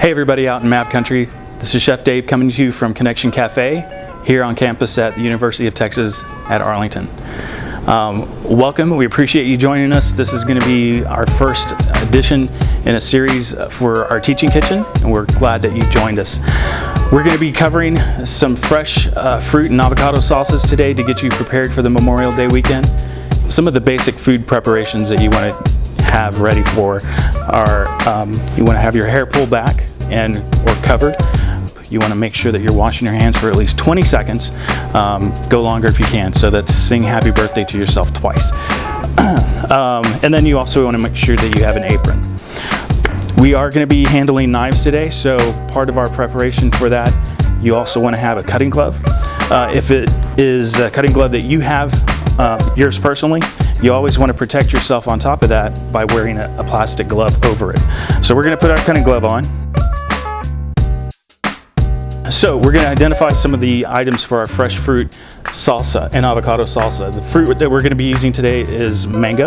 Hey everybody out in Mav Country, this is Chef Dave coming to you from Connection Cafe here on campus at the University of Texas at Arlington. Welcome, we appreciate you joining us. This is going to be our first edition in a series for our teaching kitchen, and we're glad that you joined us. We're going to be covering some fresh fruit and avocado sauces today to get you prepared for the Memorial Day weekend. Some of the basic food preparations that you want to have ready for are you want to have your hair pulled back and or covered. You want to make sure that you're washing your hands for at least 20 seconds. Go longer if you can. So that's sing happy birthday to yourself twice. And then you also want to make sure that you have an apron. We are going to be handling knives today, so part of our preparation for that, you also want to have a cutting glove. If it is a cutting glove that you have, yours personally, you always want to protect yourself on top of that by wearing a plastic glove over it. So we're going to put our cutting glove on. So we're going to identify some of the items for our fresh fruit salsa and avocado salsa. The fruit that we're going to be using today is mango.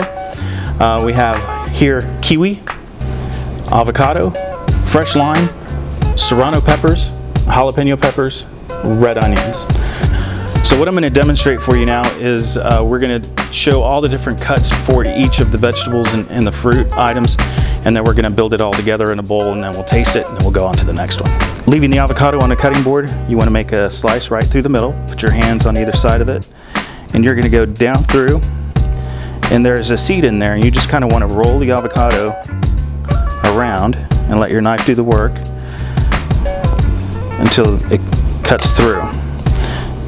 We have here kiwi, avocado, fresh lime, serrano peppers, jalapeno peppers, red onions. So what I'm going to demonstrate for you now is we're going to show all the different cuts for each of the vegetables and the fruit items, and then we're going to build it all together in a bowl, and then we'll taste it, and then we'll go on to the next one. Leaving the avocado on a cutting board, you want to make a slice right through the middle. Put your hands on either side of it, and you're going to go down through, and there's a seed in there, and you just kind of want to roll the avocado around and let your knife do the work until it cuts through.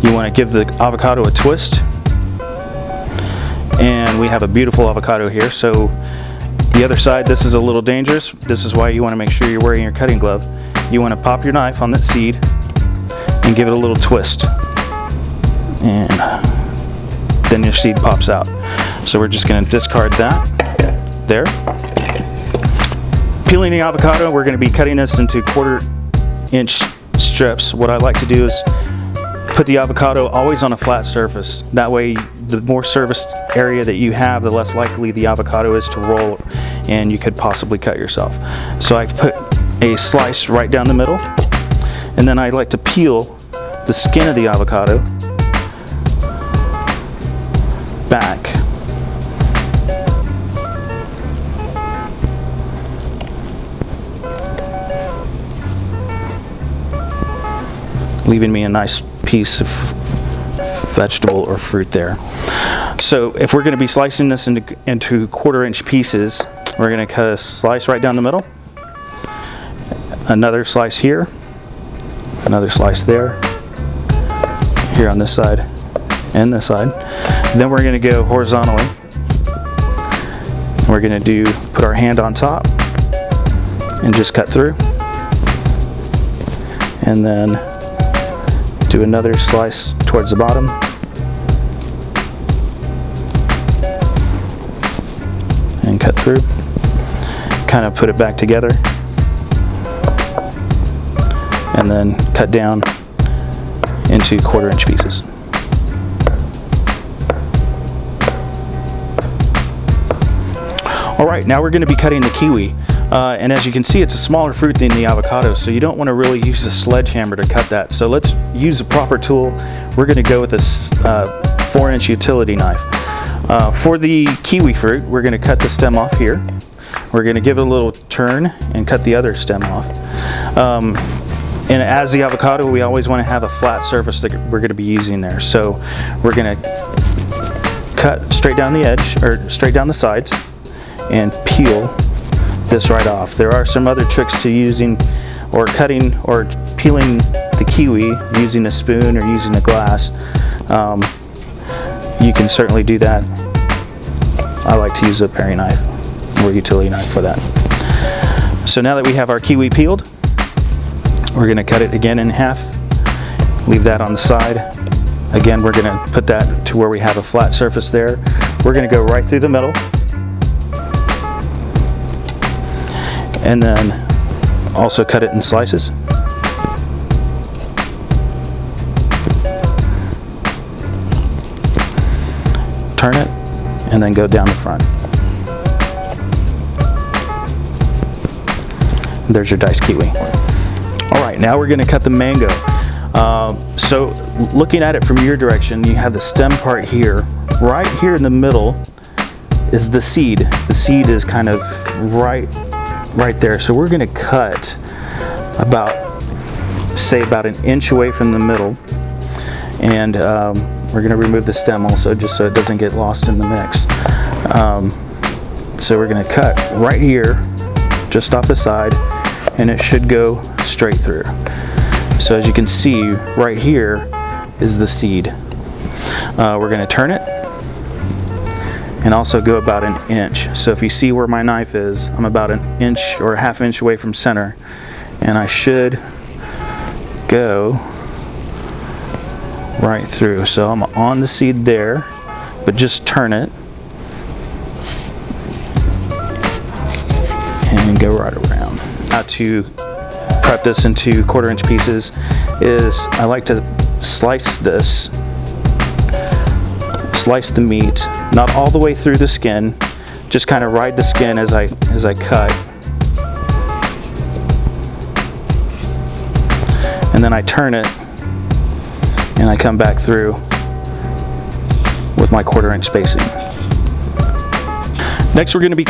You want to give the avocado a twist, and we have a beautiful avocado here. So the other side, this is a little dangerous. This is why you want to make sure you're wearing your cutting glove. You want to pop your knife on that seed and give it a little twist, and then your seed pops out. So we're just going to discard that there. Peeling the avocado, we're going to be cutting this into 1/4 inch strips. What I like to do is put the avocado always on a flat surface. That way, the more surface area that you have, the less likely the avocado is to roll and you could possibly cut yourself. So I put a slice right down the middle, and then I like to peel the skin of the avocado back. Leaving me a nice piece of vegetable or fruit there. So if we're going to be slicing this into 1/4 inch pieces, we're going to cut a slice right down the middle, another slice here, another slice there, here on this side and this side. Then we're going to go horizontally. We're going to put our hand on top and just cut through, and then do another slice towards the bottom, and cut through. Kind of put it back together, and then cut down into 1/4 inch pieces. All right, now we're going to be cutting the kiwi. And as you can see, it's a smaller fruit than the avocado, so you don't want to really use a sledgehammer to cut that. So let's use a proper tool. We're going to go with this 4-inch utility knife. For the kiwi fruit, we're going to cut the stem off here. We're going to give it a little turn and cut the other stem off. And as the avocado, we always want to have a flat surface that we're going to be using there. So we're going to cut straight down the edge, or straight down the sides, and peel this right off. There are some other tricks to using or cutting or peeling the kiwi using a spoon or using a glass. You can certainly do that. I like to use a paring knife or utility knife for that. So now that we have our kiwi peeled, we're going to cut it again in half. Leave that on the side. Again, we're going to put that to where we have a flat surface there. We're going to go right through the middle, and then also cut it in slices. Turn it, and then go down the front. There's your diced kiwi. All right, now we're going to cut the mango. So looking at it from your direction, you have the stem part here. Right here in the middle is the seed. The seed is kind of right there. So we're going to cut about an inch away from the middle, and we're going to remove the stem also, just so it doesn't get lost in the mix. So we're going to cut right here, just off the side, and it should go straight through. So as you can see, right here is the seed. We're going to turn it and also go about an inch. So if you see where my knife is, I'm about an inch or a half inch away from center, and I should go right through. So I'm on the seed there, but just turn it and go right around. How to prep this into 1/4 inch pieces is I like to slice the meat, not all the way through the skin, just kind of ride the skin as I cut, and then I turn it and I come back through with my 1/4 inch spacing. Next, we're going to be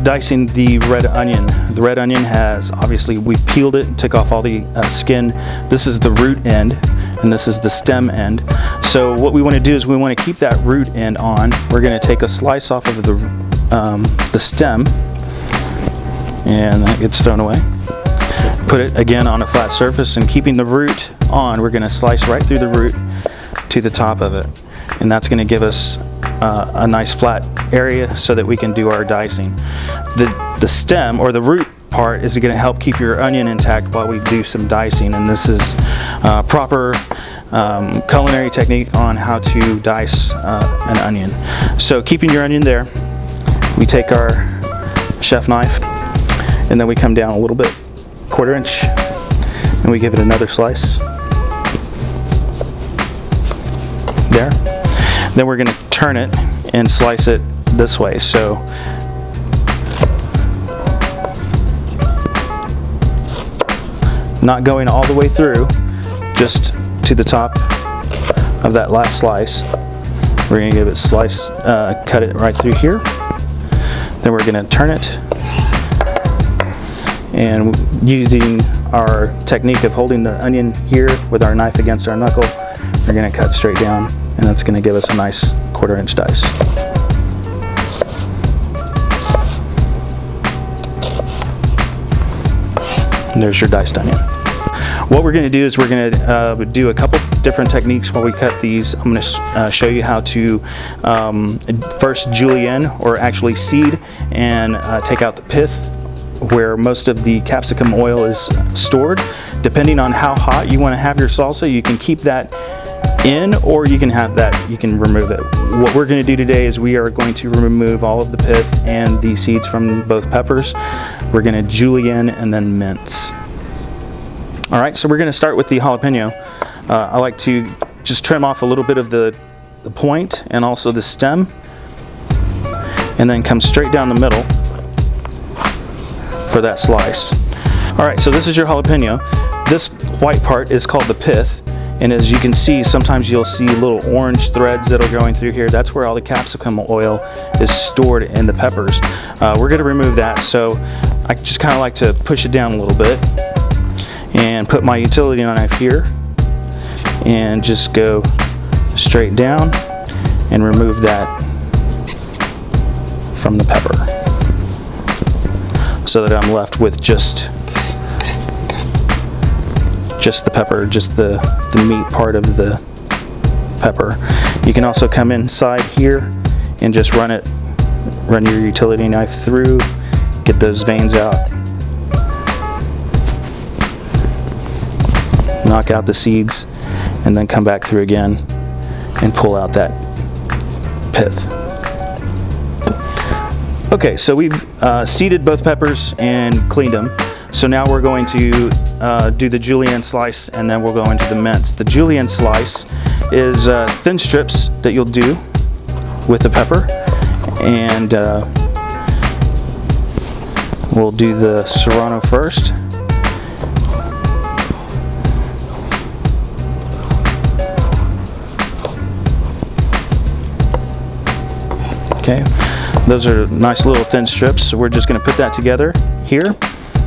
dicing the red onion. The red onion has, obviously, we peeled it and took off all the skin. This is the root end, and this is the stem end. So what we want to do is we want to keep that root end on. We're going to take a slice off of the stem, and that gets thrown away. Put it again on a flat surface, and keeping the root on, we're going to slice right through the root to the top of it, and that's going to give us a nice flat area so that we can do our dicing. The stem or the root part is going to help keep your onion intact while we do some dicing, and this is proper culinary technique on how to dice an onion. So keeping your onion there, we take our chef knife and then we come down a little bit, 1/4 inch, and we give it another slice there. Then we're going to turn it and slice it this way. So not going all the way through, just to the top of that last slice. We're going to give it cut it right through here. Then we're going to turn it, and using our technique of holding the onion here with our knife against our knuckle, we're going to cut straight down, and that's going to give us a nice 1/4 inch dice. And there's your diced onion. What we're going to do is we're going to do a couple different techniques while we cut these. I'm going to show you how to first julienne, or actually seed, and take out the pith where most of the capsicum oil is stored. Depending on how hot you want to have your salsa, you can keep that in, or you can remove it. What we're going to do today is we are going to remove all of the pith and the seeds from both peppers. We're going to julienne and then mince. All right, so we're going to start with the jalapeno. I like to just trim off a little bit of the point and also the stem, and then come straight down the middle for that slice. All right, so this is your jalapeno. This white part is called the pith, and as you can see, sometimes you'll see little orange threads that are going through here. That's where all the capsicum oil is stored in the peppers. We're going to remove that, so I just kind of like to push it down a little bit and put my utility knife here and just go straight down and remove that from the pepper, so that I'm left with just the pepper, just the meat part of the pepper. You can also come inside here and just run your utility knife through, get those veins out, knock out the seeds, and then come back through again and pull out that pith. Okay, so we've seeded both peppers and cleaned them. So now we're going to do the julienne slice, and then we'll go into the mince. The julienne slice is thin strips that you'll do with the pepper, and we'll do the serrano first, Okay, those are nice little thin strips, so we're just going to put that together here.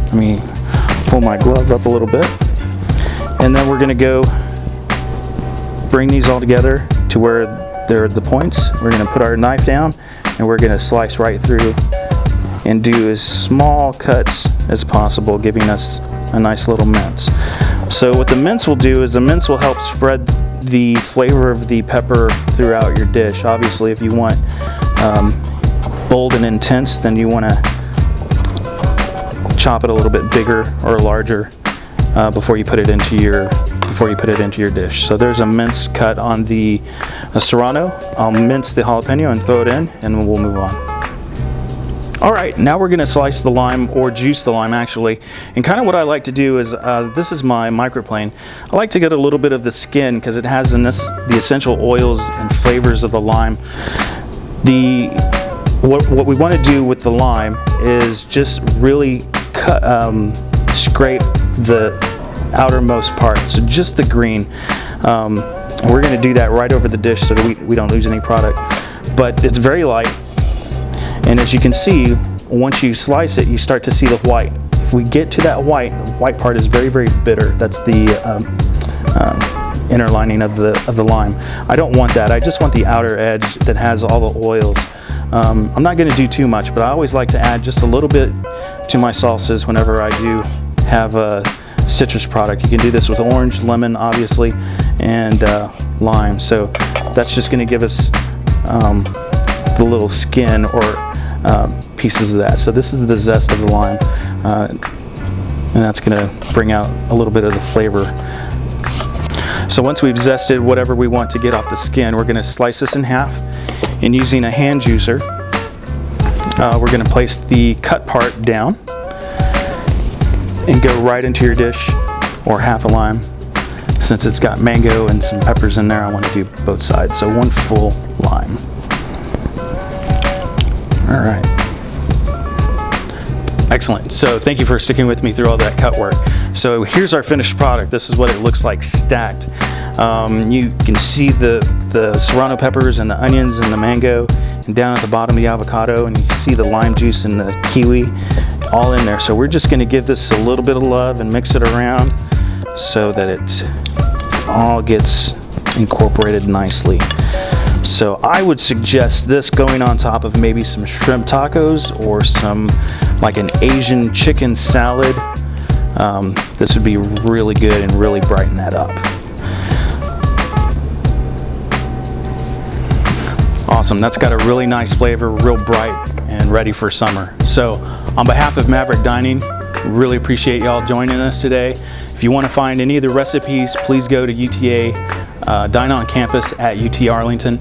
Let me pull my glove up a little bit, and then we're going to go bring these all together to where they're the points. We're going to put our knife down and we're going to slice right through and do as small cuts as possible, giving us a nice little mince. So what the mince will do is the mince will help spread the flavor of the pepper throughout your dish. Obviously, if you want bold and intense, then you want to chop it a little bit bigger or larger before you put it into your dish. So there's a minced cut on the serrano. I'll mince the jalapeno and throw it in, and we'll move on. All right, now we're going to slice the lime, or juice the lime actually. And kind of what I like to do is, this is my microplane. I like to get a little bit of the skin because it has the essential oils and flavors of the lime. What we want to do with the lime is just really scrape the outermost part, so just the green. We're going to do that right over the dish so that we don't lose any product. But it's very light, and as you can see, once you slice it, you start to see the white. If we get to that white, the white part is very, very bitter. That's the inner lining of the lime. I don't want that. I just want the outer edge that has all the oils. I'm not going to do too much, but I always like to add just a little bit to my salsas whenever I do have a citrus product. You can do this with orange, lemon, obviously, and lime. So that's just going to give us the little skin or pieces of that. So this is the zest of the lime, and that's going to bring out a little bit of the flavor. So once we've zested whatever we want to get off the skin, we're going to slice this in half, and using a hand juicer, we're going to place the cut part down and go right into your dish, or half a lime. Since it's got mango and some peppers in there, I want to do both sides. So one full lime. All right. Excellent. So thank you for sticking with me through all that cut work. So here's our finished product. This is what it looks like stacked. You can see the serrano peppers and the onions and the mango, and down at the bottom the avocado, and you can see the lime juice and the kiwi all in there. So we're just going to give this a little bit of love and mix it around so that it all gets incorporated nicely. So I would suggest this going on top of maybe some shrimp tacos or some like an Asian chicken salad. This would be really good and really brighten that up. Awesome, that's got a really nice flavor, real bright and ready for summer. So on behalf of Maverick Dining, really appreciate y'all joining us today. If you want to find any of the recipes, please go to UTA Dine on Campus at UT Arlington.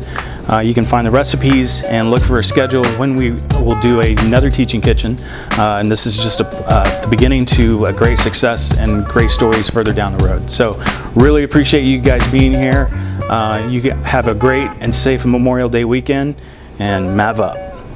You can find the recipes and look for a schedule when we will do another teaching kitchen. And this is just the beginning to a great success and great stories further down the road. So really appreciate you guys being here. You have a great and safe Memorial Day weekend, and Mav up.